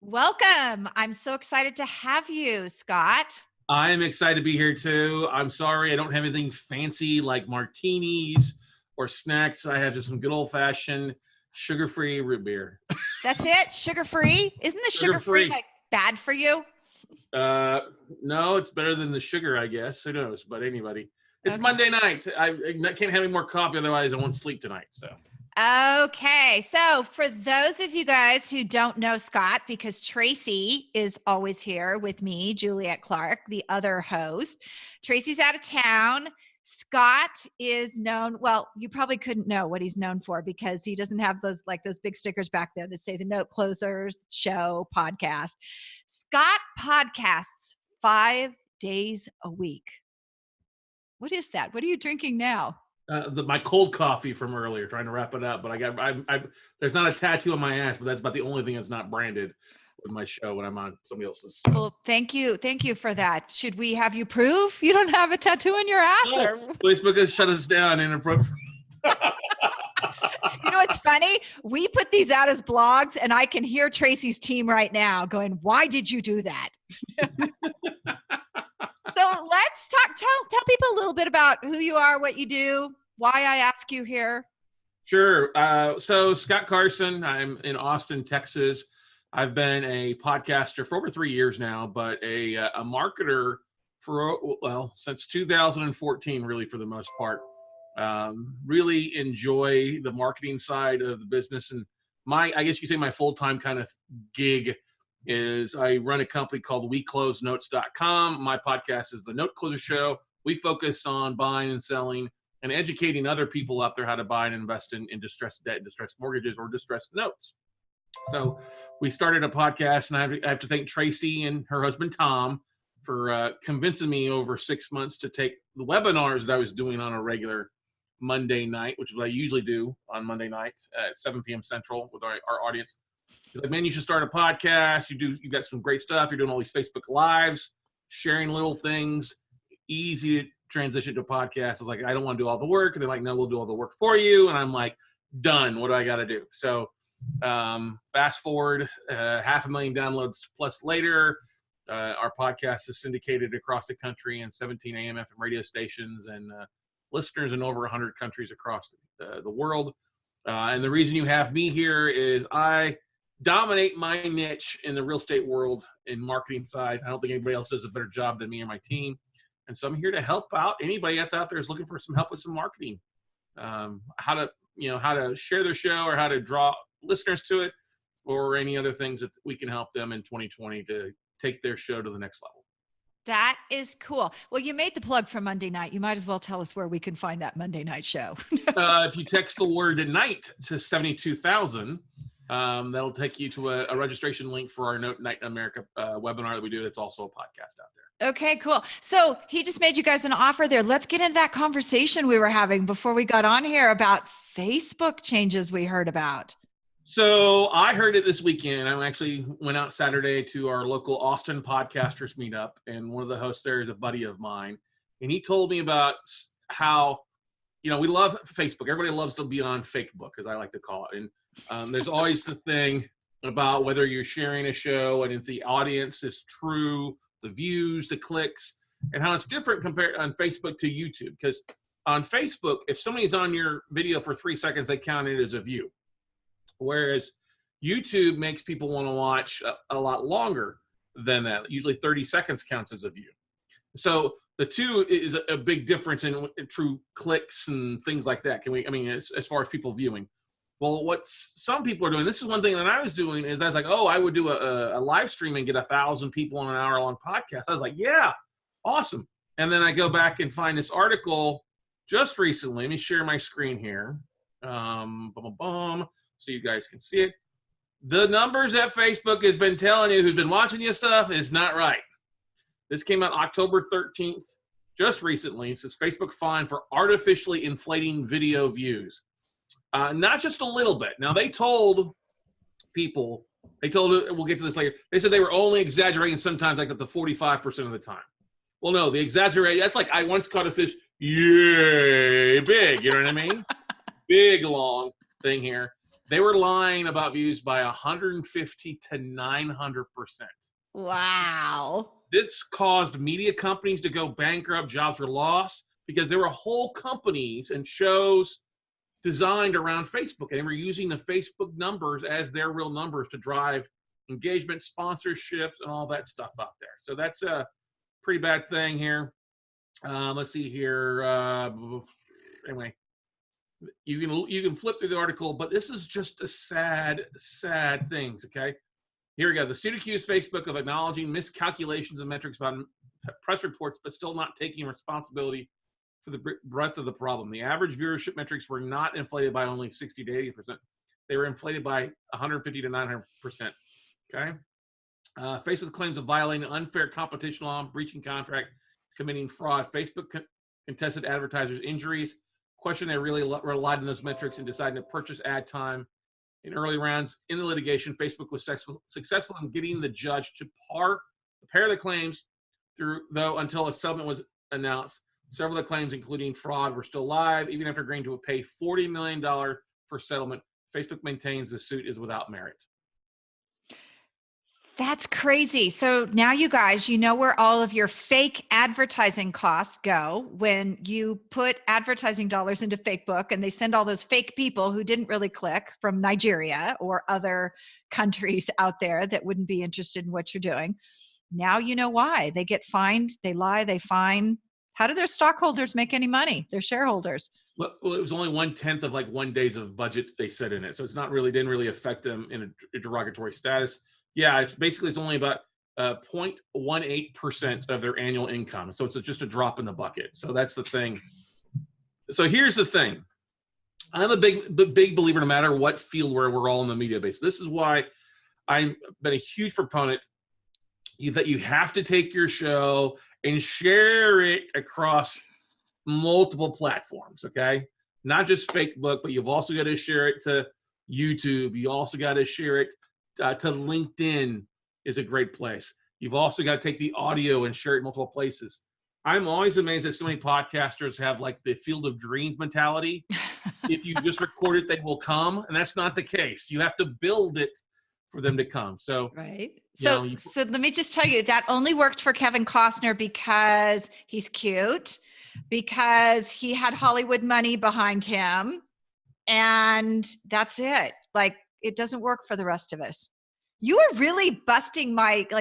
Welcome. I'm so excited to have you, Scott. I'm excited to be here too. I'm sorry I don't have anything fancy like martinis or snacks. I have just some good old-fashioned sugar-free root beer. That's it? Sugar-free? Isn't the sugar-free like bad for you? No, it's better than the sugar, I guess. Who knows? But anybody. It's Okay. Monday night. I can't have any more coffee, otherwise I won't sleep tonight. So. Okay. So for those of you guys who don't know Scott, because Tracy is always here with me, Juliet Clark, the other host. Tracy's out of town. Scott is known, well, you probably couldn't know what he's known for because he doesn't have those big stickers back there that say the Note Closers Show podcast. Scott podcasts 5 days a week. What is that? What are you drinking now? My cold coffee from earlier, trying to wrap it up, but there's not a tattoo on my ass, but that's about the only thing that's not branded with my show when I'm on somebody else's. Well, thank you for that. Should we have you prove you don't have a tattoo on your ass? No, or Facebook has shut us down inappropriately. You know what's funny? We put these out as blogs, and I can hear Tracy's team right now going, "Why did you do that?" So let's talk. Tell people a little bit about who you are, what you do, why I ask you here. Sure. So Scott Carson, I'm in Austin, Texas. I've been a podcaster for over 3 years now, but a marketer since 2014, really, for the most part. Really enjoy the marketing side of the business, and I guess you could say my full-time kind of gig is I run a company called WeCloseNotes.com. My podcast is the Note Closer Show. We focus on buying and selling and educating other people out there how to buy and invest in distressed debt, distressed mortgages, or distressed notes. So we started a podcast, and I have to thank Tracy and her husband Tom for convincing me over 6 months to take the webinars that I was doing on a regular Monday night, which is what I usually do on Monday nights at 7 p.m. Central with our audience. He's like, man, you should start a podcast. You've got some great stuff. You're doing all these Facebook Lives, sharing little things, easy to transition to a podcast. I was like, I don't want to do all the work. And they're like, no, we'll do all the work for you. And I'm like, done. What do I got to do? So fast forward 500,000 downloads plus later. Our podcast is syndicated across the country in 17 AM FM radio stations and listeners in over 100 countries across the world. And the reason you have me here is I dominate my niche in the real estate world in marketing side. I don't think anybody else does a better job than me and my team. And so I'm here to help out anybody that's out there is looking for some help with some marketing, how to share their show or how to draw listeners to it, or any other things that we can help them in 2020 to take their show to the next level. That is cool. Well, you made the plug for Monday night. You might as well tell us where we can find that Monday night show. If you text the word "night" to 72,000, that'll take you to a registration link for our Note Night in America webinar that we do. That's also a podcast out there. Okay, cool. So he just made you guys an offer there. Let's get into that conversation we were having before we got on here about Facebook changes we heard about. So I heard it this weekend. I actually went out Saturday to our local Austin podcasters meetup, and one of the hosts there is a buddy of mine. And he told me about how, we love Facebook. Everybody loves to be on Fakebook, as I like to call it. And there's always the thing about whether you're sharing a show and if the audience is true, the views, the clicks, and how it's different compared on Facebook to YouTube. Because on Facebook, if somebody's on your video for 3 seconds, they count it as a view. Whereas YouTube makes people want to watch a lot longer than that. Usually 30 seconds counts as a view. So the two is a big difference in true clicks and things like that. As far as people viewing. Well, what some people are doing, this is one thing that I was doing, is I was like, I would do a live stream and get 1,000 people on an hour-long podcast. I was like, yeah, awesome. And then I go back and find this article just recently. Let me share my screen here. So you guys can see it. The numbers that Facebook has been telling you, who's been watching your stuff, is not right. This came out October 13th, just recently. It says Facebook fined for artificially inflating video views. Not just a little bit. Now, they told people, we'll get to this later, they said they were only exaggerating sometimes like up to 45% of the time. Well, no, the exaggeration, that's like I once caught a fish, yay, big, you know what I mean? Big, long thing here. They were lying about views by 150 to 900%. Wow. This caused media companies to go bankrupt. Jobs were lost because there were whole companies and shows designed around Facebook, and they were using the Facebook numbers as their real numbers to drive engagement, sponsorships, and all that stuff out there. So that's a pretty bad thing here. Let's see here. Anyway, you can flip through the article, but this is just a sad things. Okay, here we go. The suit accused Facebook of acknowledging miscalculations of metrics about press reports, but still not taking responsibility for the breadth of the problem. The average viewership metrics were not inflated by only 60 to 80%. They were inflated by 150 to 900%. Okay. Faced with claims of violating unfair competition law, breaching contract, committing fraud, Facebook contested advertisers' injuries, questioned they really relied on those metrics and decided to purchase ad time. In early rounds in the litigation, Facebook was successful in getting the judge to pair the claims through, though until a settlement was announced. Several of the claims, including fraud, were still live. Even after agreeing to pay $40 million for settlement, Facebook maintains the suit is without merit. That's crazy. So now you guys, you know where all of your fake advertising costs go when you put advertising dollars into Fakebook, and they send all those fake people who didn't really click from Nigeria or other countries out there that wouldn't be interested in what you're doing. Now you know why. They get fined, they lie, they fine. How do their stockholders make any money? Their shareholders. Well, it was only 1/10 of like 1 day of budget they set in it. So it's not really, didn't really affect them in a derogatory status. Yeah, it's only about 0.18% of their annual income. So it's just a drop in the bucket. So that's the thing. So here's the thing. I'm a big believer, no matter what field where we're all in the media base. This is why I've been a huge proponent that you have to take your show and share it across multiple platforms, okay? Not just Fakebook, but you've also got to share it to YouTube. You also got to share it to LinkedIn is a great place. You've also got to take the audio and share it multiple places. I'm always amazed that so many podcasters have like the field of dreams mentality. If you just record it, they will come. And that's not the case. You have to build it for them to come. So, right. So let me just tell you, that only worked for Kevin Costner because he's cute, because he had Hollywood money behind him, and that's it. Like, it doesn't work for the rest of us. You are really busting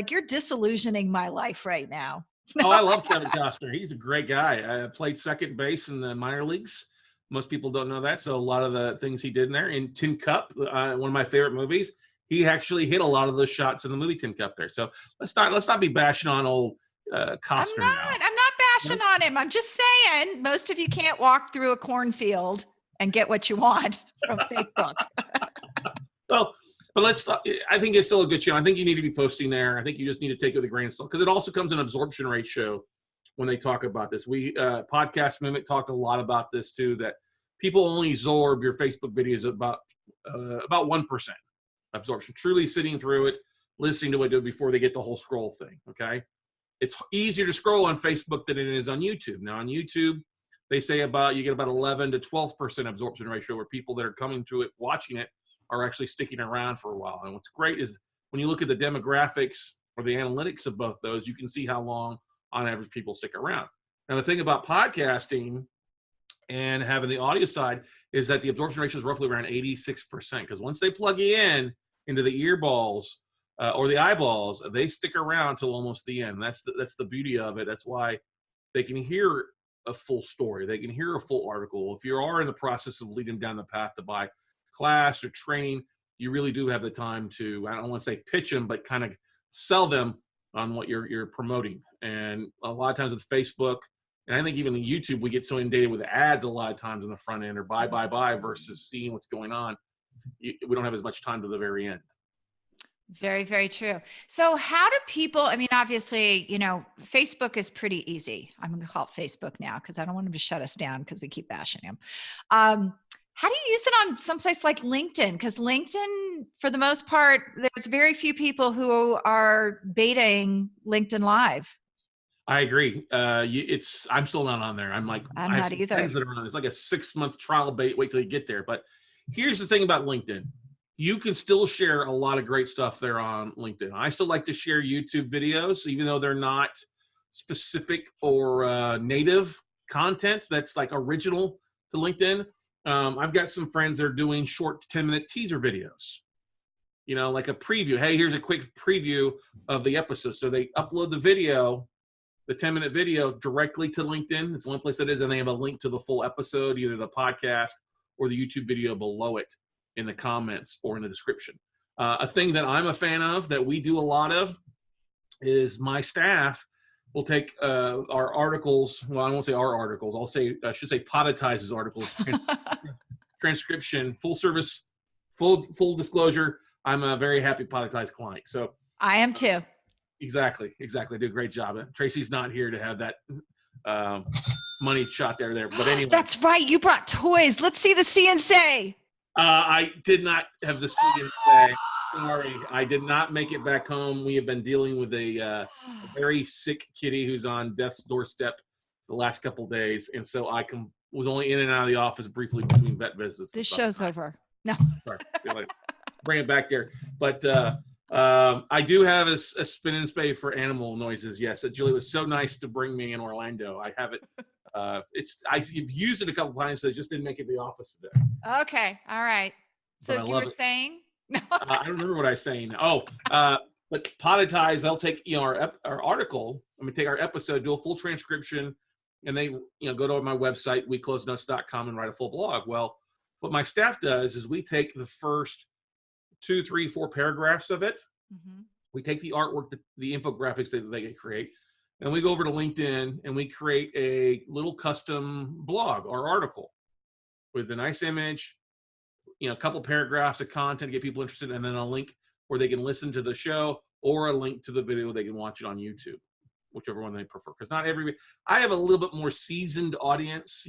you're disillusioning my life right now. Oh, I love Kevin Costner. He's a great guy. I played second base in the minor leagues. Most people don't know that. So a lot of the things he did in there, in Tin Cup, one of my favorite movies, he actually hit a lot of those shots in the movie Tin Cup there. So let's not be bashing on old Costner. I'm not bashing on him. I'm just saying most of you can't walk through a cornfield and get what you want from Facebook. Well, but I think it's still a good channel. I think you need to be posting there. I think you just need to take it with a grain of salt, because it also comes in absorption ratio when they talk about this. We Podcast Mimic talked a lot about this too, that people only absorb your Facebook videos about 1% absorption, truly sitting through it, listening to it before they get the whole scroll thing. Okay. It's easier to scroll on Facebook than it is on YouTube. Now on YouTube, they say you get about 11 to 12% absorption ratio, where people that are coming to it, watching it, are actually sticking around for a while. And what's great is when you look at the demographics or the analytics of both those, you can see how long on average people stick around. Now, the thing about podcasting and having the audio side is that the absorption ratio is roughly around 86%, because once they plug you into the earballs or the eyeballs, they stick around till almost the end. That's the beauty of it. That's why they can hear a full story. They can hear a full article. If you are in the process of leading down the path to buy class or training, you really do have the time to, I don't want to say pitch them, but kind of sell them on what you're promoting. And a lot of times with Facebook, and I think even in YouTube, we get so inundated with ads a lot of times on the front end, or buy versus seeing what's going on. We don't have as much time to the very end. Very, very true. So how do people, I mean, obviously, Facebook is pretty easy. I'm going to call it Facebook now because I don't want them to shut us down because we keep bashing him. How do you use it on someplace like LinkedIn? Because LinkedIn, for the most part, there's very few people who are betaing LinkedIn Live. I agree. I'm still not on there. I'm not either. That are on. It's like a 6-month trial bait. Wait till you get there. But Here's the thing about LinkedIn. You can still share a lot of great stuff there on LinkedIn. I still like to share YouTube videos, even though they're not specific or native content that's like original to LinkedIn. I've got some friends that are doing short 10-minute teaser videos, like a preview. Hey, here's a quick preview of the episode. So they upload the video, the 10-minute video, directly to LinkedIn. It's the only place that is, and they have a link to the full episode, either the podcast or the YouTube video below it in the comments or in the description. A thing that I'm a fan of that we do a lot of is my staff will take our articles. Well, I won't say our articles. I should say Podetize's articles, transcription, full service, full disclosure. I'm a very happy Podetize client. So I am too. Exactly. Do a great job. Tracy's not here to have that money shot there. But anyway. That's right. You brought toys. Let's see the CNC. I did not have the CNC. Sorry. I did not make it back home. We have been dealing with a very sick kitty who's on death's doorstep the last couple of days. And so I was only in and out of the office briefly between vet visits. This show's over. No. Sorry. See you later. Bring it back there. But I do have a spin and spay for animal noises. Yes, Julie was so nice to bring me in Orlando. I have it. I've used it a couple times, so I just didn't make it to the office today. Okay, all right. So you were saying? No. I don't remember what I was saying. But Podetize, they'll take our article. I'm gonna take our episode, do a full transcription, and they go to my website weclosenotes.com and write a full blog. Well, what my staff does is we take the first 2, 3, 4 paragraphs of it. Mm-hmm. We take the artwork, the infographics that they create, and we go over to LinkedIn and we create a little custom blog or article with a nice image, a couple paragraphs of content to get people interested, and then a link where they can listen to the show or a link to the video. They can watch it on YouTube, whichever one they prefer. Because I have a little bit more seasoned audience,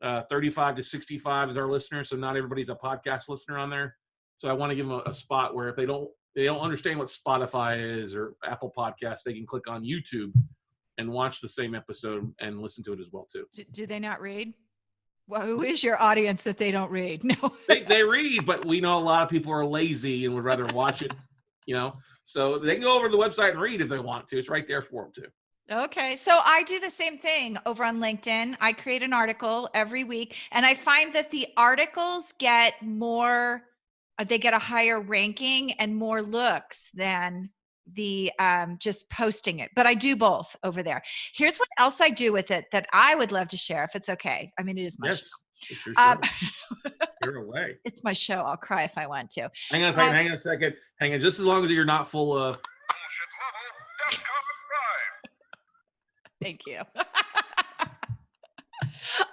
35 to 65 is our listener. So not everybody's a podcast listener on there. So I want to give them a spot where if they don't understand what Spotify is or Apple Podcasts, they can click on YouTube and watch the same episode and listen to it as well too. Do they not read? Well, who is your audience that they don't read? No, they read, but we know a lot of people are lazy and would rather watch it. So they can go over to the website and read if they want to. It's right there for them too. Okay. So I do the same thing over on LinkedIn. I create an article every week, and I find that the articles get they get a higher ranking and more looks than the just posting it. But I do both over there. Here's what else I do with it that I would love to share if it's okay. I mean, it is my show. It's your show. You're away. It's my show. I'll cry if I want to. Hang on a second. Hang on. Just as long as you're not full of. Thank you.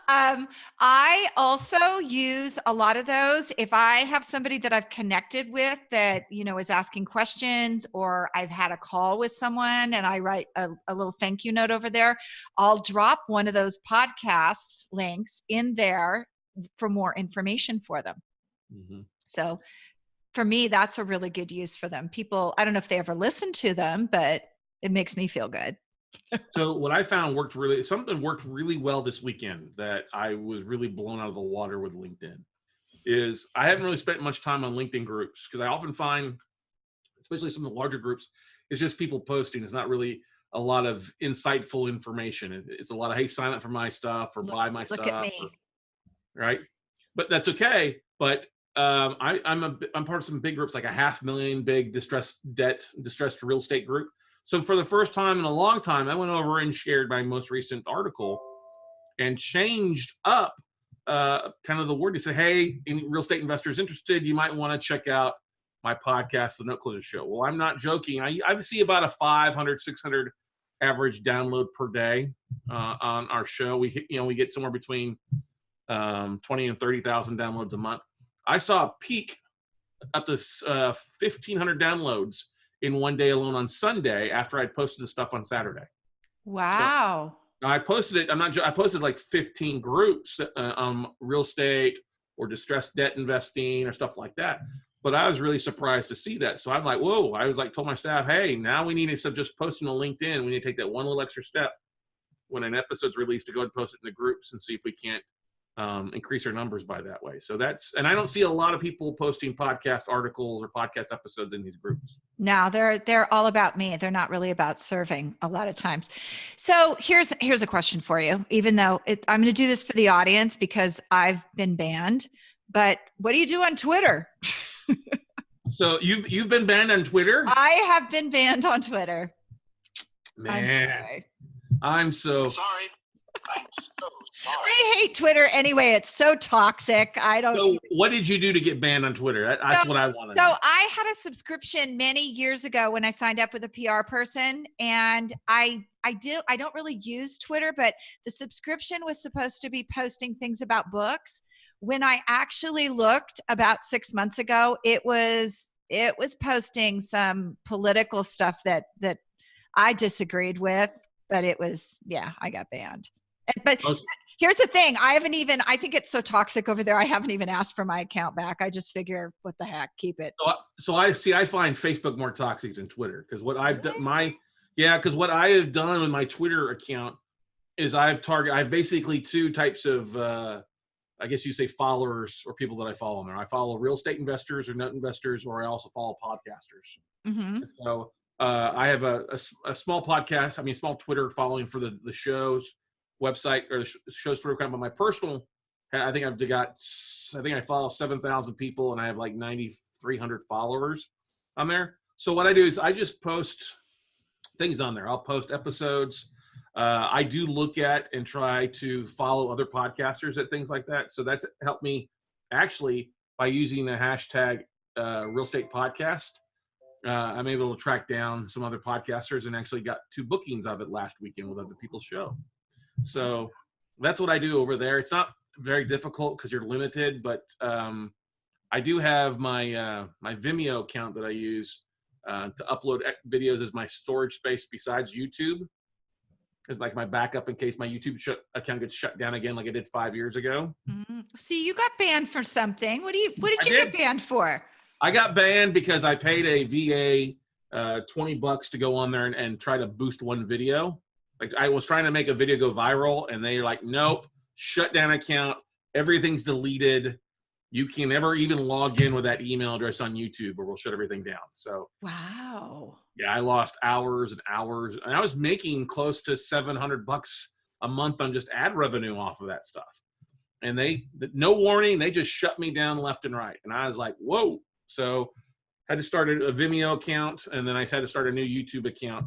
I also use a lot of those. If I have somebody that I've connected with that, is asking questions, or I've had a call with someone and I write a little thank you note over there, I'll drop one of those podcasts links in there for more information for them. Mm-hmm. So for me, that's a really good use for them. People, I don't know if they ever listen to them, but it makes me feel good. So what I found something worked really well this weekend that I was really blown out of the water with LinkedIn is I haven't really spent much time on LinkedIn groups because I often find, especially some of the larger groups, it's just people posting. It's not really a lot of insightful information. It's a lot of, hey, sign up for my stuff or buy my stuff. Look at me. Right. But that's okay. But I'm part of some big groups, like a 500,000 big distressed real estate group. So for the first time in a long time, I went over and shared my most recent article and changed up kind of the word. He said, hey, any real estate investors interested, you might want to check out my podcast, The Note Closer Show. Well, I'm not joking. I see about a 500, 600 average download per day on our show. We get somewhere between 20 and 30,000 downloads a month. I saw a peak up to 1,500 downloads in one day alone on Sunday after I'd posted the stuff on Saturday. Wow. So I posted it. I posted like 15 groups on real estate or distressed debt investing or stuff like that. But I was really surprised to see that. So I'm like, whoa, I was like, told my staff, hey, now we need, instead of just posting on LinkedIn, we need to take that one little extra step when an episode's released to go and post it in the groups and see if we can't increase our numbers by that way. So and I don't see a lot of people posting podcast articles or podcast episodes in these groups. No, they're all about me. They're not really about serving a lot of times. So here's a question for you, even though I'm going to do this for the audience because I've been banned, but what do you do on Twitter? So you've been banned on Twitter? I have been banned on Twitter. Man, I'm so sorry. I hate Twitter anyway. It's so toxic. So what did you do to get banned on Twitter? That's what I want to know. So I had a subscription many years ago when I signed up with a PR person, and I don't really use Twitter, but the subscription was supposed to be posting things about books. When I actually looked about 6 months ago, it was posting some political stuff that I disagreed with, but I got banned. But here's the thing. I think it's so toxic over there. I haven't even asked for my account back. I just figure, what the heck, keep it. So I find Facebook more toxic than Twitter, because what I've done, because what I have done with my Twitter account is I have basically two types of, I guess you say followers or people that I follow on there. I follow real estate investors or note investors, or I also follow podcasters. Mm-hmm. So I have a small podcast, small Twitter following for the show's website or the show's Twitter account, but my personal, I think I follow 7,000 people and I have like 9,300 followers on there. So what I do is I just post things on there. I'll post episodes. I do look at and try to follow other podcasters at things like that. So that's helped me actually by using the hashtag real estate podcast. I'm able to track down some other podcasters and actually got 2 bookings of it last weekend with other people's show. So that's what I do over there. It's not very difficult because you're limited, but I do have my Vimeo account that I use to upload videos as my storage space besides YouTube. It's like my backup in case my YouTube account gets shut down again, like I did 5 years ago. Mm-hmm. See, you got banned for something. What did you get banned for? I got banned because I paid a VA $20 to go on there and try to boost one video. Like I was trying to make a video go viral, and they're like, "Nope, shut down account. Everything's deleted. You can never even log in with that email address on YouTube, or we'll shut everything down." So wow. Yeah, I lost hours and hours, and I was making close to $700 a month on just ad revenue off of that stuff. And no warning, they just shut me down left and right. And I was like, whoa. So I had to start a Vimeo account, and then I had to start a new YouTube account.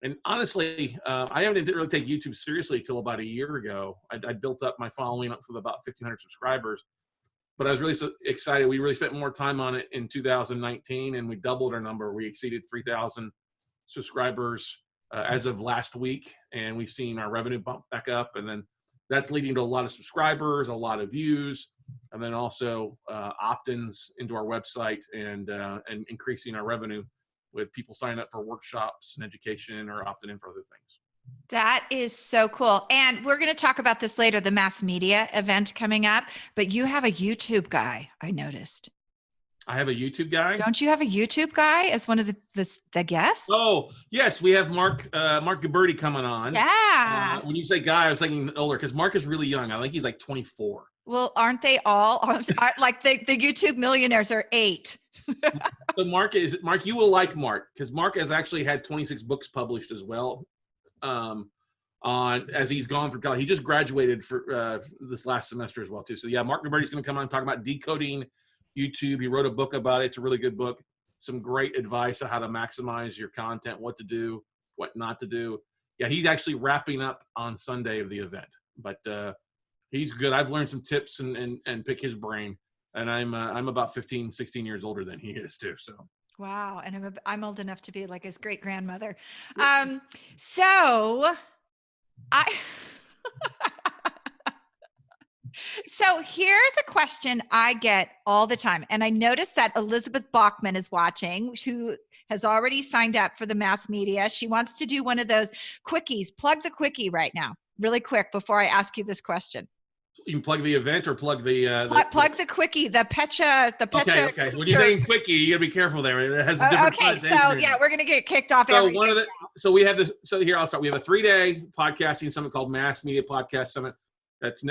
And honestly, I didn't really take YouTube seriously till about a year ago. I built up my following up to about 1,500 subscribers. But I was really so excited. We really spent more time on it in 2019, and we doubled our number. We exceeded 3,000 subscribers as of last week, and we've seen our revenue bump back up. And then that's leading to a lot of subscribers, a lot of views, and then also opt-ins into our website and increasing our revenue with people signing up for workshops and education or opting in for other things. That is so cool. And we're going to talk about this later, the mass media event coming up, but you have a YouTube guy, I noticed. I have a YouTube guy? Don't you have a YouTube guy as one of the guests? Oh, yes. We have Mark Gabberty coming on. Yeah. When you say guy, I was thinking older because Mark is really young. I think he's like 24. Well, aren't they all? Like the YouTube millionaires are 8. So Mark, you will like Mark because Mark has actually had 26 books published as well. As he's gone through college. He just graduated for this last semester as well too. So yeah, Mark Gabberty's going to come on and talk about decoding YouTube. He wrote a book about it. It's a really good book. Some great advice on how to maximize your content, what to do, what not to do. Yeah, he's actually wrapping up on Sunday of the event, but he's good. I've learned some tips and pick his brain, and I'm about 15, 16 years older than he is too. So. Wow. And I'm old enough to be like his great grandmother. So here's a question I get all the time. And I noticed that Elizabeth Bachman is watching, who has already signed up for the mass media. She wants to do one of those quickies. Plug the quickie right now, really quick, before I ask you this question. You can plug the event or plug the plug the quickie, the Pecha. Okay. When you're saying quickie, you gotta be careful there. It has a different. Okay, so yeah, we're gonna get kicked off. So we have this. So here I'll start. We have a 3-day podcasting summit called Mass Media Podcast Summit. That's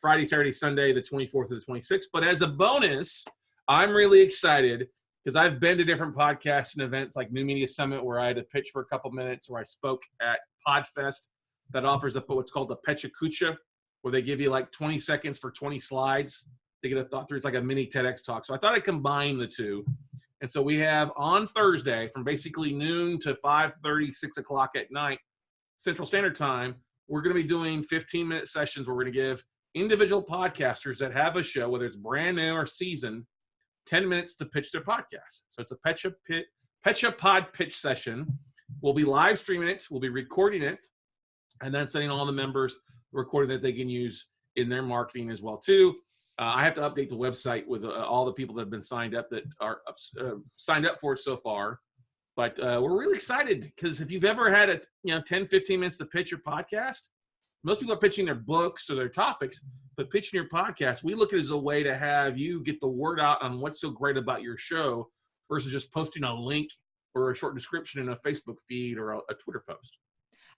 Friday, Saturday, Sunday, the 24th to the 26th. But as a bonus, I'm really excited because I've been to different podcasting events like New Media Summit where I had to pitch for a couple minutes, where I spoke at Podfest that offers up what's called the Pecha Kucha, where they give you like 20 seconds for 20 slides to get a thought through. It's like a mini TEDx talk. So I thought I'd combine the two. And so we have on Thursday from basically noon to 5:30, 6 o'clock at night, Central Standard Time, we're going to be doing 15-minute sessions where we're going to give individual podcasters that have a show, whether it's brand new or seasoned, 10 minutes to pitch their podcast. So it's a Pecha Pod pitch session. We'll be live streaming it. We'll be recording it and then sending all the members the recording that they can use in their marketing as well too. I have to update the website with all the people that have been signed up that are signed up for it so far. But we're really excited because if you've ever had 10, 15 minutes to pitch your podcast, most people are pitching their books or their topics, but pitching your podcast, we look at it as a way to have you get the word out on what's so great about your show versus just posting a link or a short description in a Facebook feed or a Twitter post.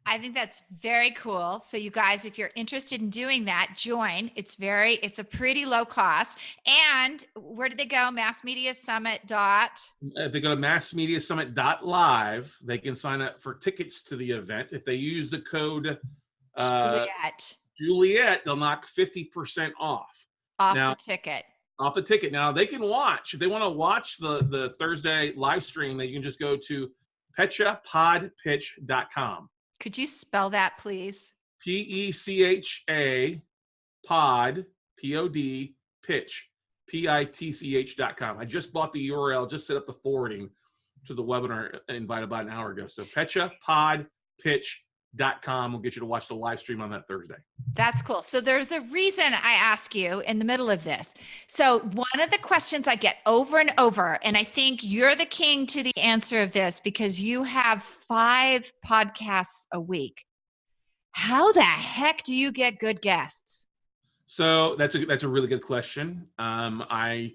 I think that's very cool. So you guys, if you're interested in doing that, join. It's a pretty low cost. And where did they go? Massmediasummit. If they go to massmediasummit.live, they can sign up for tickets to the event. If they use the code Juliet, they'll knock 50% off. The ticket. Off the ticket. Now they can watch. If they want to watch the Thursday live stream, they can just go to pechapodpitch.com. Could you spell that, please? PECHA pod, P-O-D, pitch, PITCH.com. I just bought the URL, just set up the forwarding to the webinar invite about an hour ago. So pechapodpitch.com will get you to watch the live stream on that Thursday. That's cool. So there's a reason I ask you in the middle of this. So one of the questions I get over and over, and I think you're the king to the answer of this because you have 5 podcasts a week. How the heck do you get good guests? So that's a really good question. I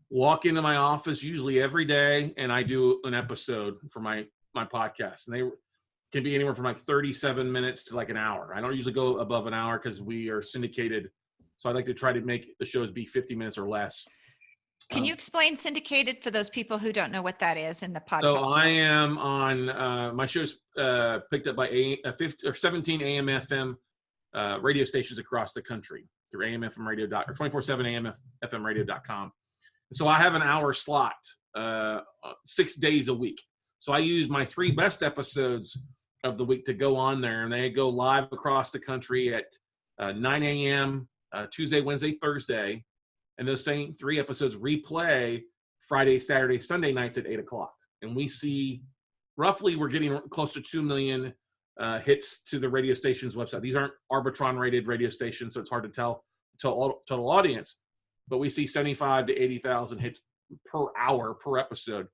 walk into my office usually every day and I do an episode for my podcast, and they can be anywhere from like 37 minutes to like an hour. I don't usually go above an hour because we are syndicated. So I like to try to make the shows be 50 minutes or less. Can you explain syndicated for those people who don't know what that is in the podcast? So I am on, my show's picked up by 17 AM FM radio stations across the country through AM/FM radio or 24/7 AM/FM radio.com. So I have an hour slot 6 days a week. So I use my 3 best episodes of the week to go on there, and they go live across the country at 9 a.m. Tuesday, Wednesday, Thursday, and those same 3 episodes replay Friday, Saturday, Sunday nights at 8 o'clock. And we see roughly we're getting close to 2 million hits to the radio station's website. These aren't Arbitron-rated radio stations, so it's hard to tell total audience, but we see 75 to 80,000 hits per hour per episode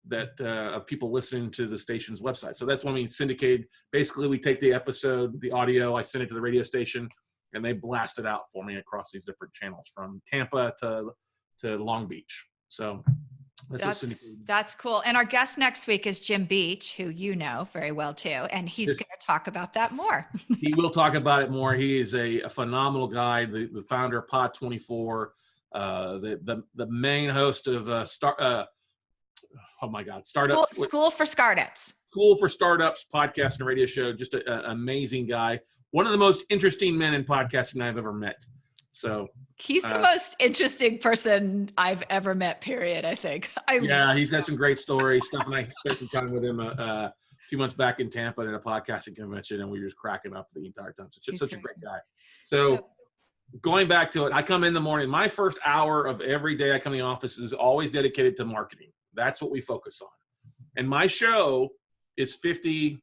that of people listening to the station's website. So that's when we syndicated. Basically, we take the episode, the audio, I send it to the radio station, and they blast it out for me across these different channels from Tampa to Long Beach. So that's cool. And our guest next week is Jim Beach, who you know very well too, and he's going to talk about that more. He will talk about it more. He is a phenomenal guy, the founder of Pod 24, the main host of Startup School for Startups. School for Startups podcast and radio show. Just an amazing guy. One of the most interesting men in podcasting I've ever met. So he's the most interesting person I've ever met, period, I think. He's got some great stories. Steph and I spent some time with him a few months back in Tampa at a podcasting convention, and we were just cracking up the entire time. Such a great guy. So going back to it, I come in the morning. My first hour of every day I come in the office is always dedicated to marketing. That's what we focus on. And my show is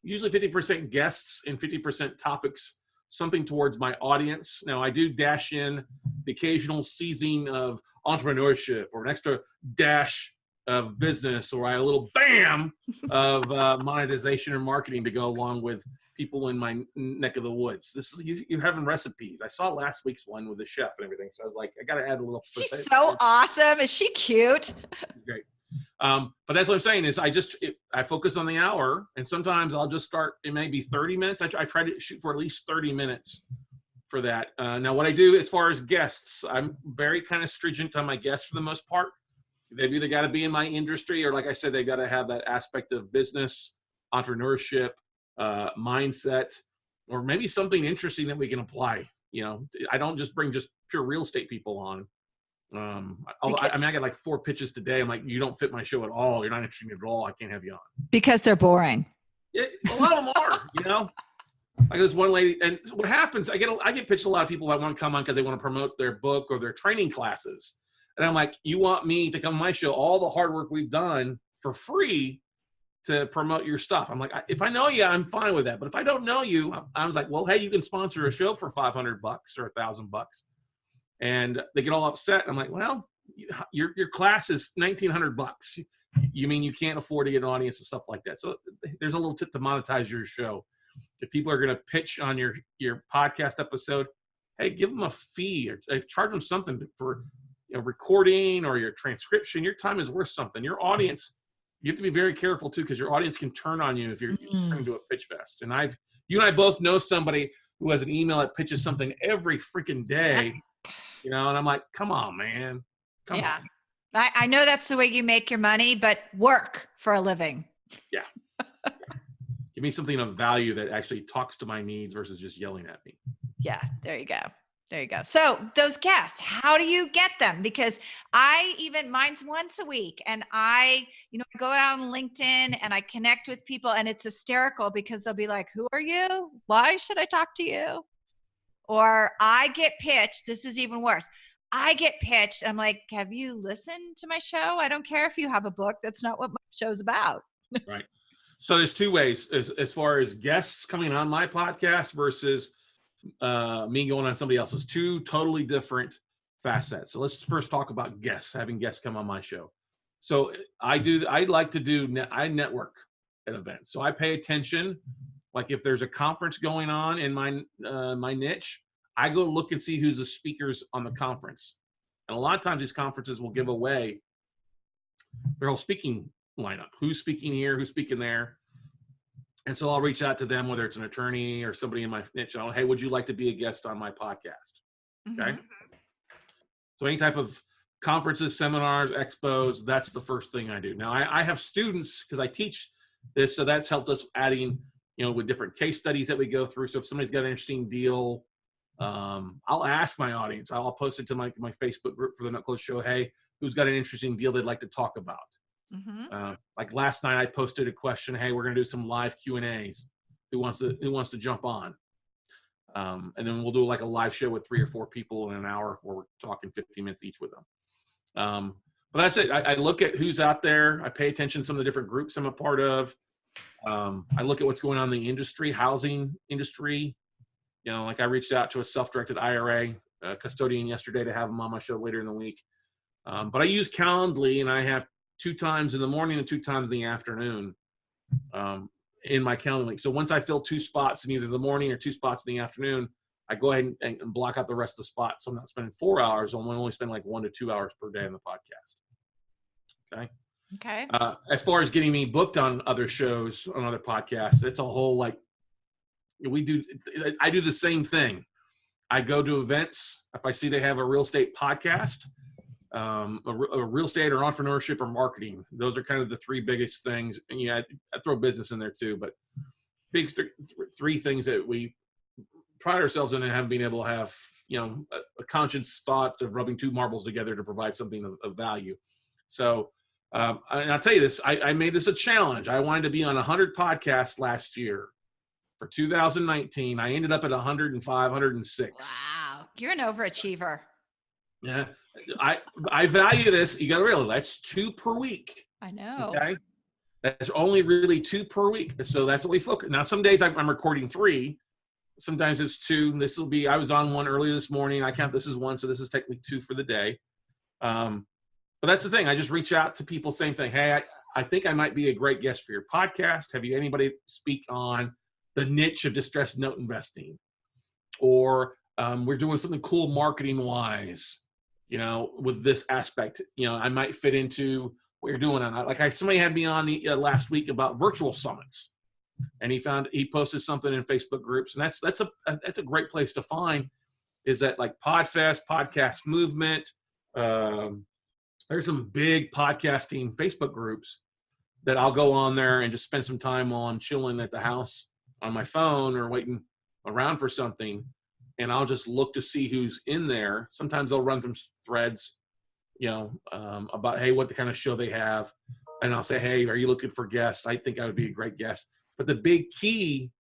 usually 50% guests and 50% topics, something towards my audience. Now, I do dash in the occasional seasoning of entrepreneurship or an extra dash of business or a little bam of monetization or marketing to go along with people in my neck of the woods. This is you're having recipes. I saw last week's one with the chef and everything, so I was like, I got to add a little. She's so awesome. Is she cute? Great. But that's what I'm saying is I focus on the hour, and sometimes I'll just start. It may be 30 minutes. I try to shoot for at least 30 minutes for that. Now, what I do as far as guests, I'm very kind of stringent on my guests for the most part. They've either got to be in my industry, or like I said, they've got to have that aspect of business, entrepreneurship, mindset, or maybe something interesting that we can apply. You know, I don't just bring just pure real estate people on. I mean, I got like 4 pitches today. I'm like, you don't fit my show at all. You're not interesting at all. I can't have you on. Because they're boring. Yeah, a lot of them are, you know. Like this one lady, and what happens, I get pitched a lot of people that want to come on because they want to promote their book or their training classes. And I'm like, you want me to come on my show, all the hard work we've done for free to promote your stuff? I'm like, if I know you, I'm fine with that. But if I don't know you, I was like, well, hey, you can sponsor a show for $500 or $1,000. And they get all upset. I'm like, well, your class is $1,900. You mean you can't afford to get an audience and stuff like that? So there's a little tip to monetize your show. If people are going to pitch on your podcast episode, hey, give them a fee or charge them something for recording or your transcription. Your time is worth something. Your audience, you have to be very careful too, because your audience can turn on you if you're turning to a pitch fest. And you and I both know somebody who has an email that pitches something every freaking day, and I'm like, come on, man. Come on. I know that's the way you make your money, but work for a living. Yeah. Give me something of value that actually talks to my needs versus just yelling at me. Yeah, there you go. There you go. So those guests, how do you get them? Because mine's once a week, and I go out on LinkedIn and I connect with people, and it's hysterical because they'll be like, who are you? Why should I talk to you? Or I get pitched. This is even worse. I get pitched. I'm like, have you listened to my show? I don't care if you have a book. That's not what my show's about. Right. So there's 2 ways as far as guests coming on my podcast versus me going on somebody else's. 2 totally different facets. So let's first talk about guests, having guests come on my show. So I network at events. So I pay attention. Like if there's a conference going on in my niche, I go look and see who's the speakers on the conference. And a lot of times these conferences will give away their whole speaking lineup. Who's speaking here, who's speaking there. And so I'll reach out to them, whether it's an attorney or somebody in my niche. Hey, would you like to be a guest on my podcast? Okay. Mm-hmm. So any type of conferences, seminars, expos, that's the first thing I do. Now I have students because I teach this. So that's helped us adding, with different case studies that we go through. So if somebody's got an interesting deal, I'll ask my audience. I'll post it to my Facebook group for the Nut Close Show. Hey, who's got an interesting deal they'd like to talk about? Mm-hmm. Like last night, I posted a question. Hey, we're going to do some live Q&As. Who wants to jump on? And then we'll do like a live show with 3 or 4 people in an hour, where we're talking 15 minutes each with them. But that's it. I look at who's out there. I pay attention to some of the different groups I'm a part of. I look at what's going on in the industry, housing industry. Like I reached out to a self-directed IRA custodian yesterday to have them on my show later in the week. But I use Calendly, and I have 2 times in the morning and 2 times in the afternoon in my Calendly. So once I fill 2 spots in either the morning or 2 spots in the afternoon, I go ahead and block out the rest of the spots. So I'm not spending 4 hours. I'm only spend like 1 to 2 hours per day on the podcast. Okay. As far as getting me booked on other shows, on other podcasts, it's a whole I do the same thing. I go to events. If I see they have a real estate podcast, a real estate or entrepreneurship or marketing, those are kind of the 3 biggest things. And I throw business in there too, but big 3 things that we pride ourselves in and haven't been able to have, a conscious thought of rubbing 2 marbles together to provide something of value. So, and I'll tell you this, I made this a challenge. I wanted to be on 100 podcasts last year. For 2019, I ended up at 105, 106. Wow. You're an overachiever. Yeah. I value this. You got to realize that's 2 per week. I know. Okay. That's only really 2 per week. So that's what we focus. Now, some days I'm recording 3. Sometimes it's 2. I was on one earlier this morning. I count this as 1. So this is technically 2 for the day. But that's the thing. I just reach out to people, same thing. Hey, I think I might be a great guest for your podcast. Have you anybody speak on the niche of distressed note investing? Or we're doing something cool marketing wise, with this aspect. I might fit into what you're doing on that. Like somebody had me on the last week about virtual summits. and he posted something in Facebook groups, and that's a great place to find, is that like Podfest, Podcast Movement. There's some big podcasting Facebook groups that I'll go on there and just spend some time on, chilling at the house on my phone or waiting around for something. And I'll just look to see who's in there. Sometimes they'll run some threads, about, hey, what the kind of show they have. And I'll say, hey, are you looking for guests? I think I would be a great guest. But the big key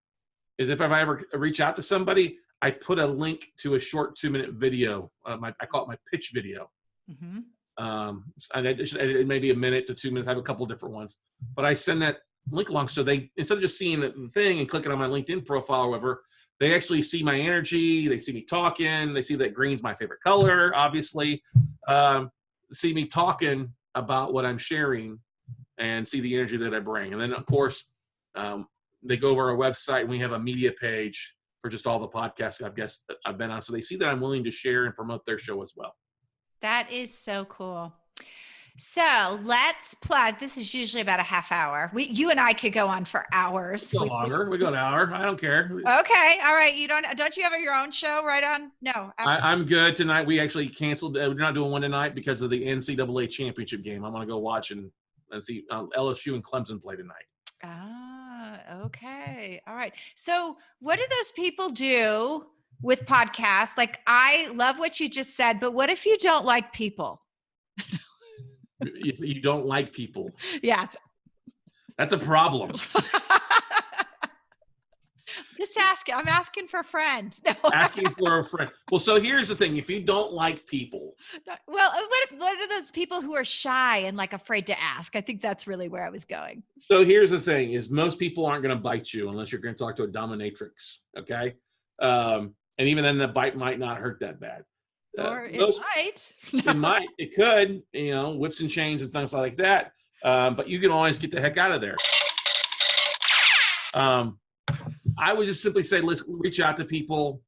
is if I ever reach out to somebody, I put a link to a short 2-minute video. I call it my pitch video. Mm-hmm. And it may be a minute to 2 minutes. I have a couple of different ones, but I send that link along, so they, instead of just seeing the thing and clicking on my LinkedIn profile or whatever, they actually see my energy. They see me talking. They see that green's my favorite color, obviously. See me talking about what I'm sharing and see the energy that I bring. And then, of course, they go over our website, and we have a media page for just all the podcasts I've been on. So they see that I'm willing to share and promote their show as well. That is so cool. So let's plug. This is usually about a half hour. You and I could go on for hours. Go longer. We go an hour. I don't care. Okay. All right. Don't you have your own show right on? No. I'm good tonight. We actually canceled. We're not doing one tonight because of the NCAA championship game. I'm going to go watch and see LSU and Clemson play tonight. Ah, okay. All right. So what do those people do with podcasts? Like, I love what you just said, but what if you don't like people? You don't like people. Yeah. That's a problem. Just asking. I'm asking for a friend. No. Asking for a friend. Well, so here's the thing. If you don't like people. Well, what are those people who are shy and like afraid to ask? I think that's really where I was going. So here's the thing is most people aren't going to bite you unless you're going to talk to a dominatrix. Okay. And even then the bite might not hurt that bad. Or it might. It might. It could, whips and chains and things like that. But you can always get the heck out of there. I would just simply say, let's reach out to people.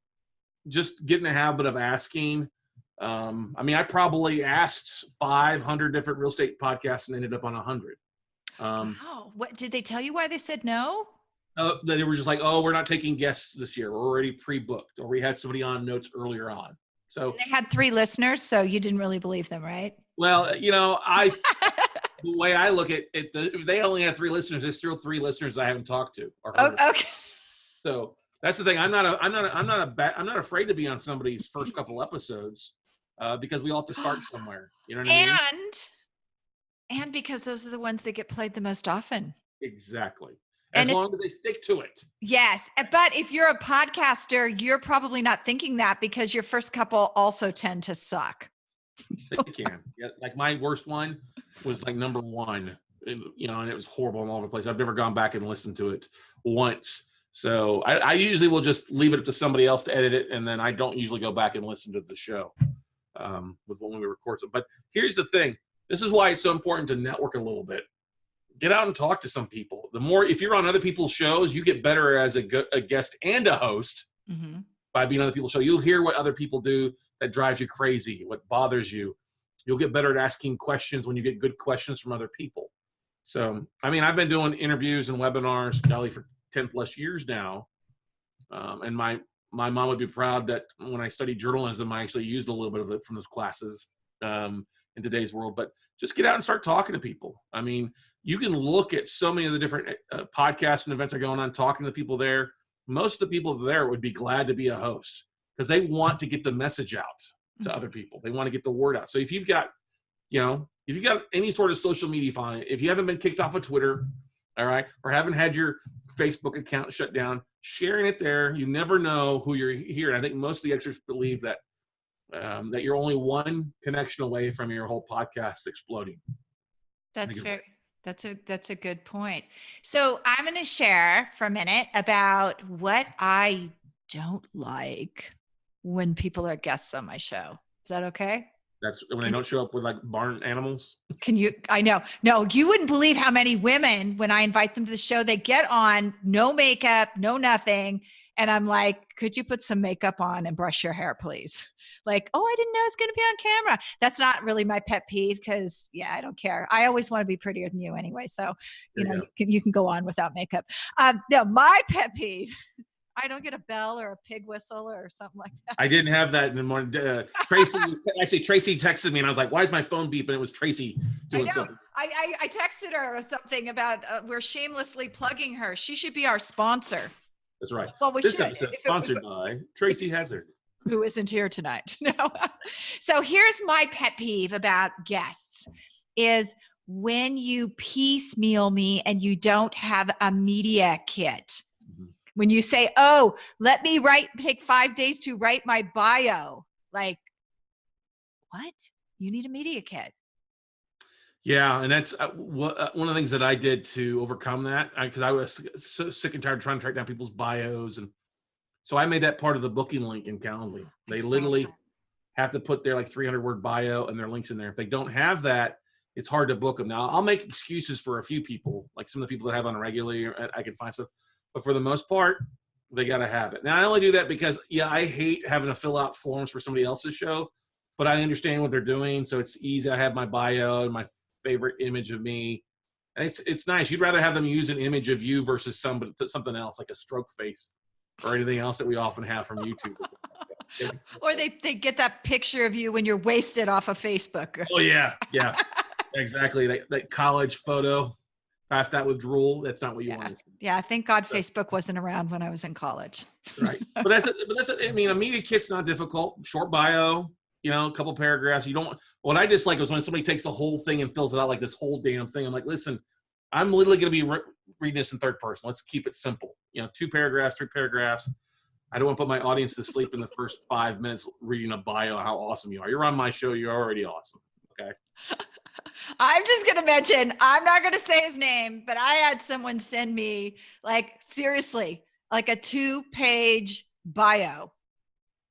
Just get in the habit of asking. I probably asked 500 different real estate podcasts and ended up on 100. Wow. What did they tell you why they said no? They were just like, oh, we're not taking guests this year. We're already pre-booked, or we had somebody on notes earlier on. So they had 3 listeners, so you didn't really believe them, right? Well, the way I look at it, if they only have 3 listeners, there's still 3 listeners I haven't talked to. Okay. So that's the thing. I'm not afraid to be on somebody's first couple episodes because we all have to start somewhere. You know what I mean? And because those are the ones that get played the most often. Exactly. As long as they stick to it. Yes. But if you're a podcaster, you're probably not thinking that because your first couple also tend to suck. They can. Yeah, like my worst one was like number 1, and it was horrible all over the place. I've never gone back and listened to it once. So I usually will just leave it up to somebody else to edit it. And then I don't usually go back and listen to the show with when we record it. But here's the thing. This is why it's so important to network a little bit. Get out and talk to some people. If you're on other people's shows, you get better as a guest and a host by being on other people's show. You'll hear what other people do that drives you crazy, what bothers you. You'll get better at asking questions when you get good questions from other people. So, I've been doing interviews and webinars, golly, for 10 plus years now. And my mom would be proud that when I studied journalism, I actually used a little bit of it from those classes in today's world. But just get out and start talking to people. You can look at so many of the different podcasts and events that are going on, talking to people there. Most of the people there would be glad to be a host because they want to get the message out to other people. They want to get the word out. So if you've got, any sort of social media following, if you haven't been kicked off of Twitter, all right, or haven't had your Facebook account shut down, sharing it there, you never know who you're hearing. I think most of the experts believe that that you're only one connection away from your whole podcast exploding. That's a good point. So I'm going to share for a minute about what I don't like when people are guests on my show. Is that okay? That's when they don't show up with like barn animals. I know. No, you wouldn't believe how many women, when I invite them to the show, they get on, no makeup, no nothing. And I'm like, could you put some makeup on and brush your hair, please? like, oh, I didn't know it's going to be on camera. That's not really my pet peeve because, yeah, I don't care. I always want to be prettier than you anyway. So, There you go. you can go on without makeup. No, my pet peeve, I don't get a bell or a pig whistle or something like that. I didn't have that in the morning. Tracy texted me and I was like, why is my phone beeping? It was Tracy doing something. I texted her or something about we're shamelessly plugging her. She should be our sponsor. That's right. Well, we this should. episode sponsored by Tracy Hazard, who isn't here tonight. No. So here's my pet peeve about guests is when you piecemeal me and you don't have a media kit. Mm-hmm. When you say, oh, let me take 5 days to write my bio. Like, what? You need a media kit. Yeah, and that's one of the things that I did to overcome that, because I was so sick and tired of trying to track down people's bios, and so I made that part of the booking link in Calendly. They literally have to put their like 300-word bio and their links in there. If they don't have that, it's hard to book them. Now, I'll make excuses for a few people, like some of the people that have on regularly, I can find stuff, but for the most part, they got to have it. Now, I only do that because, I hate having to fill out forms for somebody else's show, but I understand what they're doing, so it's easy. I have my bio and my favorite image of me, and it's nice. You'd rather have them use an image of you versus something else, like a stroke face or anything else that we often have from YouTube. Or they get that picture of you when you're wasted off of Facebook. Oh yeah, exactly. That college photo passed out with drool. That's not what you want to see. Yeah, thank God Facebook wasn't around when I was in college. Right, but that's I mean, a media kit's not difficult. Short bio, a couple paragraphs. What I dislike was when somebody takes the whole thing and fills it out like this whole damn thing. I'm like, listen, I'm literally going to be reading this in third person. Let's keep it simple. 2 paragraphs, 3 paragraphs. I don't want to put my audience to sleep in the first 5 minutes reading a bio, how awesome you are. You're on my show. You're already awesome. Okay. I'm just going to mention, I'm not going to say his name, but I had someone send me seriously, a 2-page bio.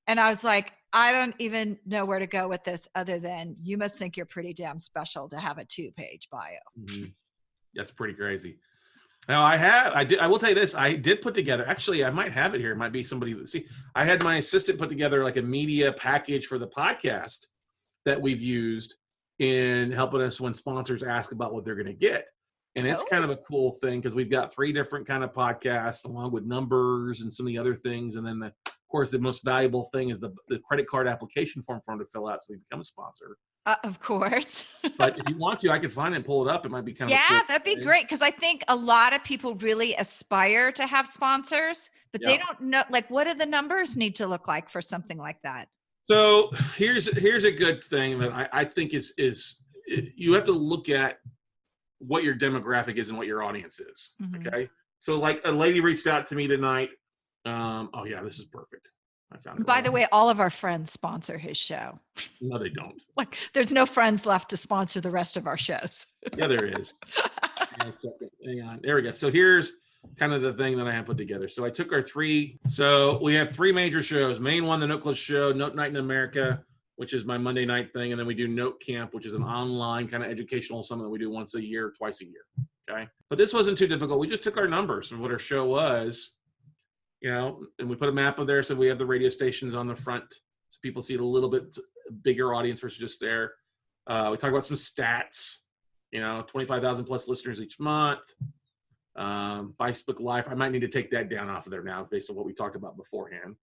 And I was like, I don't even know where to go with this other than you must think you're pretty damn special to have a 2-page bio. Mm-hmm. That's pretty crazy. Now I will tell you this. I did put together, actually, I might have it here. It might be somebody I had my assistant put together like a media package for the podcast that we've used in helping us when sponsors ask about what they're going to get. And it's kind of a cool thing because we've got 3 different kind of podcasts along with numbers and some of the other things. And then of course, the most valuable thing is the credit card application form for them to fill out so they become a sponsor. Of course. But if you want to, I can find it and pull it up. It might be kind of cool that'd be great because I think a lot of people really aspire to have sponsors, but they don't know, what do the numbers need to look like for something like that? So here's a good thing that I think is you have to look at what your demographic is and what your audience is. Mm-hmm. Okay. So like a lady reached out to me tonight. Oh yeah, this is perfect. I found it. By the way, all of our friends sponsor his show. No, they don't. There's no friends left to sponsor the rest of our shows. Yeah, there is. Hang on. There we go. So here's kind of the thing that I have put together. So I took our 3. So we have 3 major shows. Main one, the Note Close Show, Note Night in America, which is my Monday night thing. And then we do Note Camp, which is an online kind of educational summit that we do once a year, twice a year. Okay. But this wasn't too difficult. We just took our numbers of what our show was. And we put a map of there. So we have the radio stations on the front so people see it a little bit bigger audience versus just there. We talk about some stats, 25,000 plus listeners each month. Facebook Live. I might need to take that down off of there now based on what we talked about beforehand.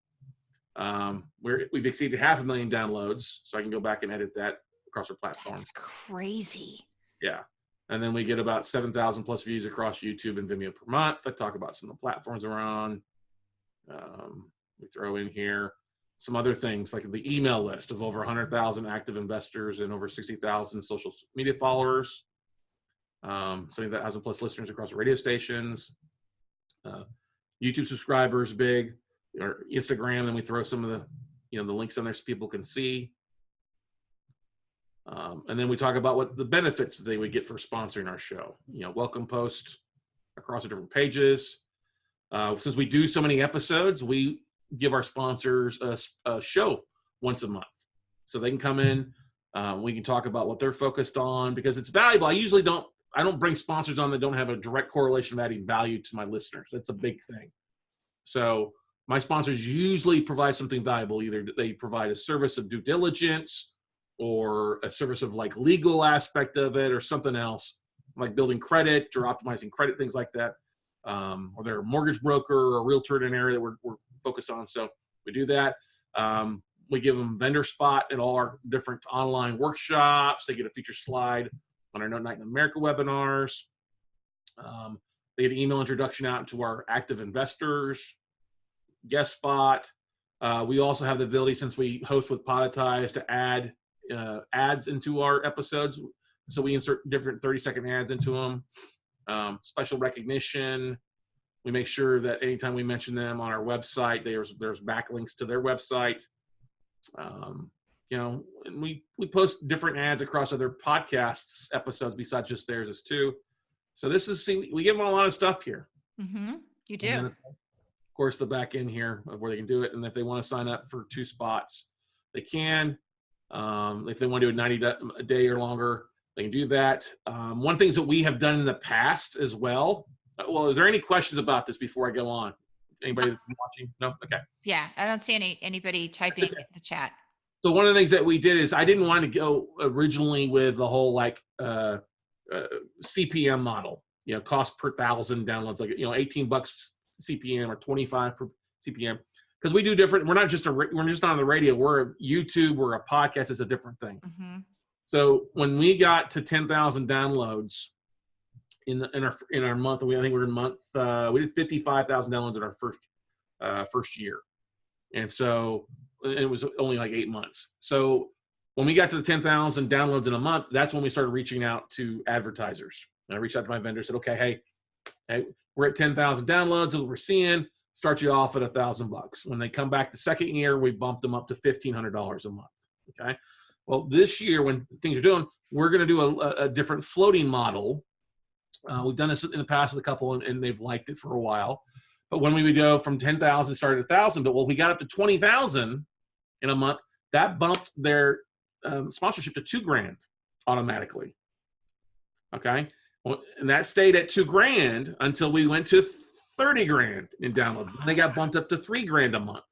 We've exceeded 500,000 downloads. So I can go back and edit that across our platforms. That's crazy. Yeah. And then we get about 7,000 plus views across YouTube and Vimeo per month. I talk about some of the platforms we're on. We throw in here some other things like the email list of over 100,000 active investors and over 60,000 social media followers. 70,000 plus listeners across the radio stations. YouTube subscribers big, or Instagram. Then we throw some of the the links on there so people can see. And then we talk about what the benefits they would get for sponsoring our show. Welcome post across the different pages. Since we do so many episodes, we give our sponsors a show once a month. So they can come in, we can talk about what they're focused on because it's valuable. I don't bring sponsors on that don't have a direct correlation of adding value to my listeners. That's a big thing. So my sponsors usually provide something valuable. Either they provide a service of due diligence or a service of like legal aspect of it or something else, like building credit or optimizing credit, things like that. Or they're a mortgage broker or a realtor in an area that we're focused on. So we do that. We give them vendor spot at all our different online workshops. They get a feature slide on our Night in America webinars. They get an email introduction out to our active investors, guest spot. We also have the ability, since we host with Podetize, to add ads into our episodes. So we insert different 30-second ads into them. Special recognition. We make sure that anytime we mention them on our website, there's backlinks to their website. And we post different ads across other podcasts episodes besides just theirs as too. So we give them a lot of stuff here. Mm-hmm. You do. And then, of course, the back end here of where they can do it. And if they want to sign up for 2 spots, they can. If they want to do a day or longer, they can do that. One of the things that we have done in the past as well. Well, is there any questions about this before I go on? Anybody that's watching? No? Okay. Yeah, I don't see anybody typing in the chat. So one of the things that we did is I didn't want to go originally with the whole CPM model, cost per 1,000 downloads, like, $18 CPM or 25 per CPM. Because we do different. We're not just on the radio. We're a YouTube. We're a podcast. It's a different thing. Mm-hmm. So when we got to 10,000 downloads in our month, I think we're in month. We did 55,000 downloads in our first year, and so it was only like 8 months. So when we got to the 10,000 downloads in a month, that's when we started reaching out to advertisers. And I reached out to my vendor, said, "Okay, hey, we're at 10,000 downloads. As we're seeing, start you off at $1,000. When they come back the second year, we bumped them up to $1,500 a month." Okay. Well, this year when things are doing, we're going to do a different floating model. We've done this in the past with a couple, and they've liked it for a while. But when we would go from 10,000, started at 1,000, but we got up to 20,000 in a month, that bumped their sponsorship to $2,000 automatically. Okay. Well, and that stayed at $2,000 until we went to $30,000 in downloads. And they got bumped up to $3,000 a month.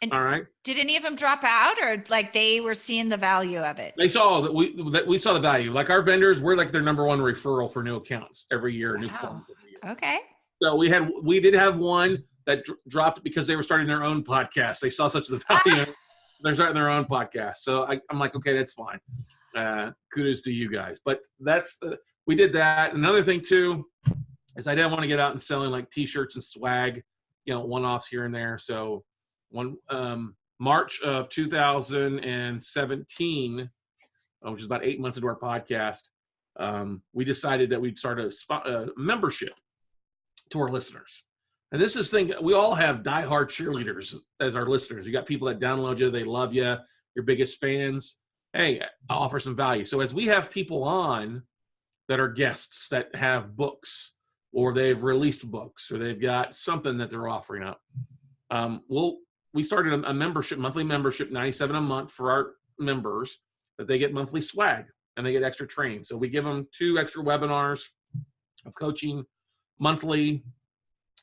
And all right. Did any of them drop out, or like they were seeing the value of it? They saw that we saw the value. Like our vendors, we're like their number one referral for new accounts every year, new clients every year. Okay. So we did have one that dropped because they were starting their own podcast. They saw such the value. They're starting their own podcast. So I'm like, okay, that's fine. Kudos to you guys. But we did that. Another thing too is I didn't want to get out and selling like T-shirts and swag, one-offs here and there. So March of 2017, which is about 8 months into our podcast, we decided that we'd start a membership to our listeners. And this is thing, we all have diehard cheerleaders as our listeners. You got people that download you, they love you, your biggest fans. Hey, I'll offer some value. So as we have people on that are guests that have books, or they've released books, or they've got something that they're offering up, we started a membership, monthly membership, $97 a month for our members, that they get monthly swag and they get extra training. So we give them 2 extra webinars of coaching monthly.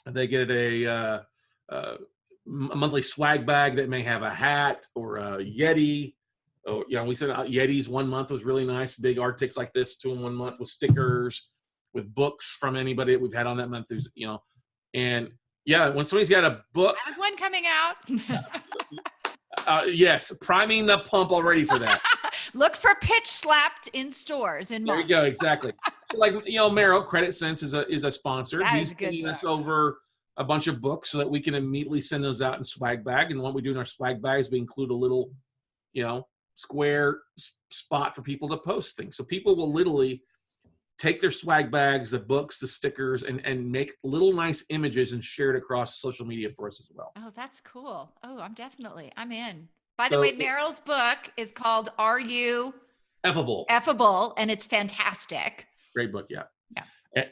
They get a monthly swag bag that may have a hat or a Yeti. Oh, we sent out Yetis. 1 month was really nice. Big Arctics like this to them 1 month with stickers, with books from anybody that we've had on that month. And yeah, when somebody's got a book. I have one coming out. Yes, priming the pump already for that. Look for Pitch Slapped in stores in March. There you go, exactly. So like, Merrill, Credit Sense is a sponsor. He's sending us over a bunch of books so that we can immediately send those out in swag bag. And what we do in our swag bags, we include a little, square spot for people to post things. So people will literally take their swag bags, the books, the stickers, and make little nice images and share it across social media for us as well. Oh, that's cool. Oh, I'm in. By the way, Merrill's book is called Are You Effable? Effable, and it's fantastic. Great book, yeah. Yeah.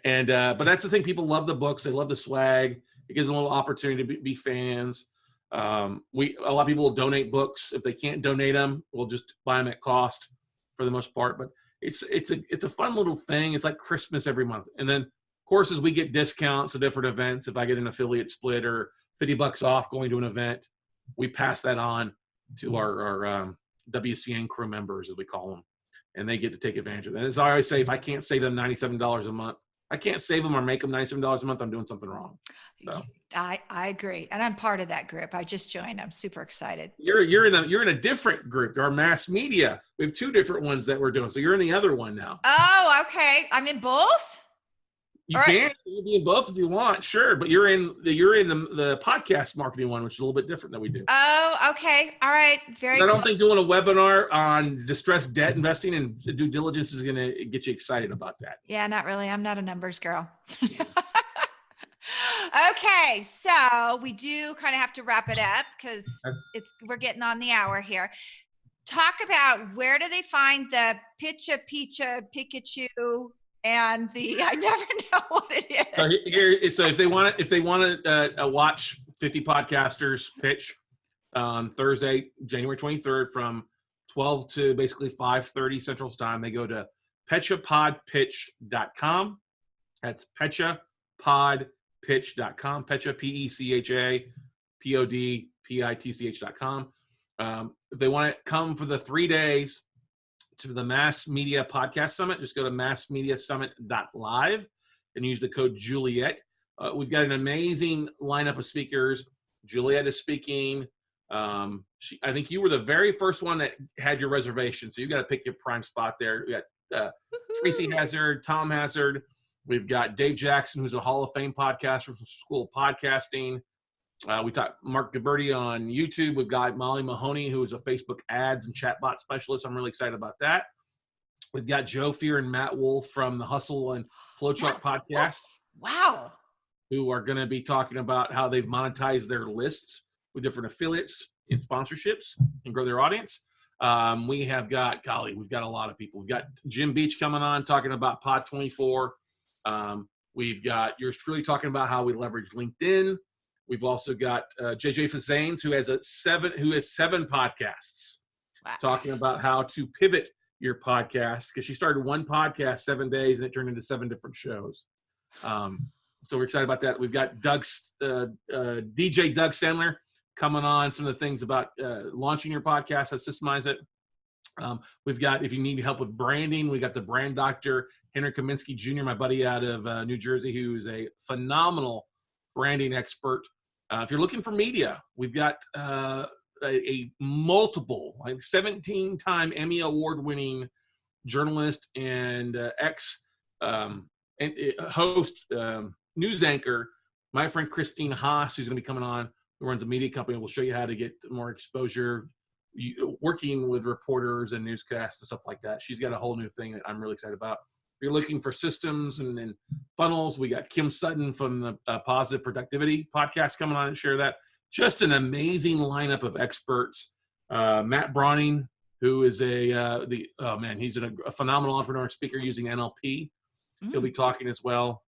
And but that's the thing. People love the books. They love the swag. It gives them a little opportunity to be fans. A lot of people will donate books. If they can't donate them, we'll just buy them at cost for the most part. But it's a fun little thing. It's like Christmas every month. And then courses, we get discounts at different events. If I get an affiliate split or $50 off going to an event. We pass that on to our WCN crew members, as we call them, and they get to take advantage of that. As I always say, if I can't save them $97 a month, I can't save them or make them $97 a month, I'm doing something wrong. So. I agree, and I'm part of that group. I just joined. I'm super excited. You're in a different group. Our mass media. We have 2 different ones that we're doing. So you're in the other one now. Oh, okay. I'm in both. You can be in both if you want, sure. But you're in the podcast marketing one, which is a little bit different than we do. Oh, okay. All right. Very. I don't think doing a webinar on distressed debt investing and due diligence is going to get you excited about that. Yeah, not really. I'm not a numbers girl. Okay, so we do kind of have to wrap it up because we're getting on the hour here. Talk about where do they find the Pikachu and the I never know what it is. So if they want to watch 50 podcasters pitch on Thursday, January 23rd from 12 to basically 5:30 Central Time, they go to petchapodpitch.com. That's petchapodpitch.com. Petcha, PECHAPODPITCH.com. If they want to come for the 3 days to the Mass Media Podcast Summit, just go to massmediasummit.live and use the code Juliet. We've got an amazing lineup of speakers. Juliet is speaking. I think you were the very first one that had your reservation, so you got to pick your prime spot there. We got Tracy Hazard, Tom Hazard. We've got Dave Jackson, who's a Hall of Fame podcaster from School of Podcasting. We talked Mark Gabberty on YouTube. We've got Molly Mahoney, who is a Facebook ads and chatbot specialist. I'm really excited about that. We've got Joe Fear and Matt Wolf from the Hustle and Flowchart podcast. Wow. Who are going to be talking about how they've monetized their lists with different affiliates and sponsorships and grow their audience. We've got a lot of people. We've got Jim Beach coming on talking about Pod 24. We've got yours truly talking about how we leverage LinkedIn. We've also got JJ Fazanes, who has 7 podcasts, talking about how to pivot your podcast, because she started one podcast 7 days and it turned into 7 different shows. So we're excited about that. We've got DJ Doug Sandler coming on, some of the things about launching your podcast, how to systemize it. We've got, if you need help with branding, we got the brand doctor, Henry Kaminsky Jr., my buddy out of New Jersey, who's a phenomenal branding expert. If you're looking for media, we've got a multiple, 17-time Emmy award-winning journalist and host, news anchor, my friend Christine Haas, who's going to be coming on, who runs a media company. We'll show you how to get more exposure, working with reporters and newscasts and stuff like that. She's got a whole new thing that I'm really excited about. If you're looking for systems and funnels, we got Kim Sutton from the Positive Productivity podcast coming on and share that. Just an amazing lineup of experts. Matt Browning, who is he's a phenomenal entrepreneur and speaker using NLP. He'll be talking as well.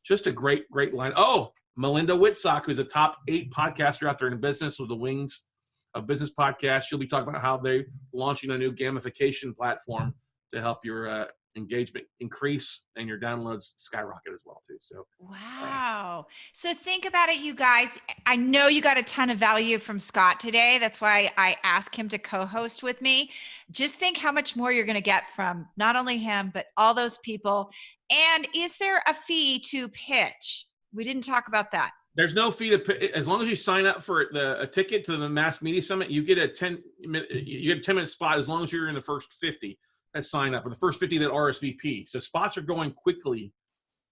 Just a great line. Oh, Melinda Whitsock, who's a top 8 podcaster out there in business with the Wings of Business podcast. She'll be talking about how they're launching a new gamification platform to help your engagement increase and your downloads skyrocket as well too. So wow. So think about it, you guys. I know you got a ton of value from Scott today. That's why I asked him to co-host with me. Just think how much more you're going to get from not only him, but all those people. And is there a fee to pitch? We didn't talk about that. There's no fee to, as long as you sign up for a ticket to the Mass Media Summit, you get a 10-minute spot as long as you're in the first 50 that sign up, or the first 50 that RSVP. So spots are going quickly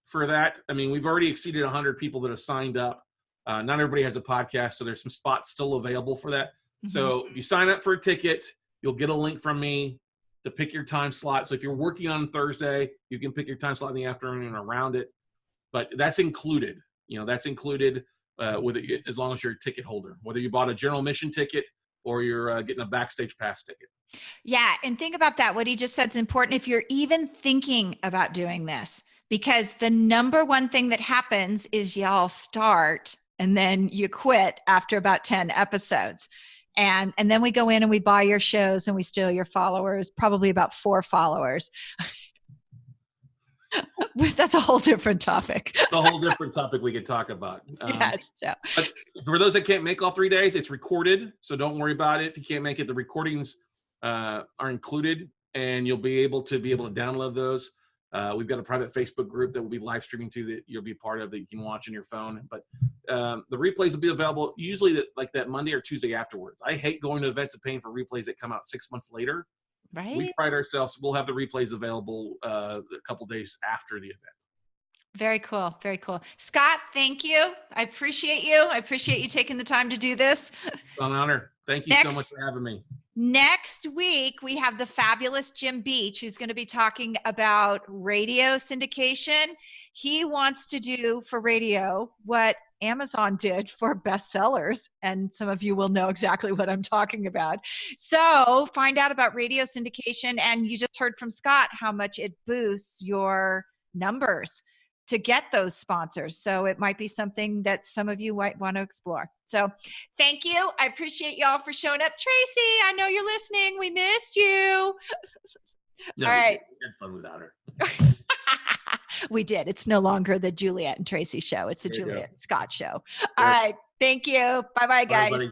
for that. I mean, we've already exceeded 100 people that have signed up. Not everybody has a podcast, so there's some spots still available for that. Mm-hmm. So if you sign up for a ticket, you'll get a link from me to pick your time slot. So if you're working on Thursday, you can pick your time slot in the afternoon around it. But that's included. That's included with it, as long as you're a ticket holder, whether you bought a general admission ticket or you're getting a backstage pass ticket. Yeah. And think about that. What he just said is important if you're even thinking about doing this, because the number one thing that happens is y'all start and then you quit after about 10 episodes. And then we go in and we buy your shows and we steal your followers, probably about 4 followers. That's a whole different topic. A whole different topic we could talk about. Yes. So. But for those that can't make all 3 days, it's recorded. So don't worry about it. If you can't make it, the recordings are included, and you'll be able to download those. We've got a private Facebook group that will be live streaming to that you'll be part of that you can watch on your phone. But the replays will be available usually that Monday or Tuesday afterwards. I hate going to events and paying for replays that come out 6 months later. Right. We pride ourselves. We'll have the replays available a couple days after the event. Very cool. Very cool. Scott, thank you. I appreciate you. I appreciate you taking the time to do this. It's an honor. Thank you so much for having me. Next week, we have the fabulous Jim Beach, who's going to be talking about radio syndication. He wants to do for radio what Amazon did for bestsellers. And some of you will know exactly what I'm talking about. So find out about radio syndication. And you just heard from Scott how much it boosts your numbers to get those sponsors. So it might be something that some of you might want to explore. So thank you. I appreciate y'all for showing up. Tracy, I know you're listening. We missed you. No, all right. We had fun without her. We did. It's no longer the Juliet and Tracy show. It's the Juliet and Scott show. All right. Thank you. Bye-bye, guys.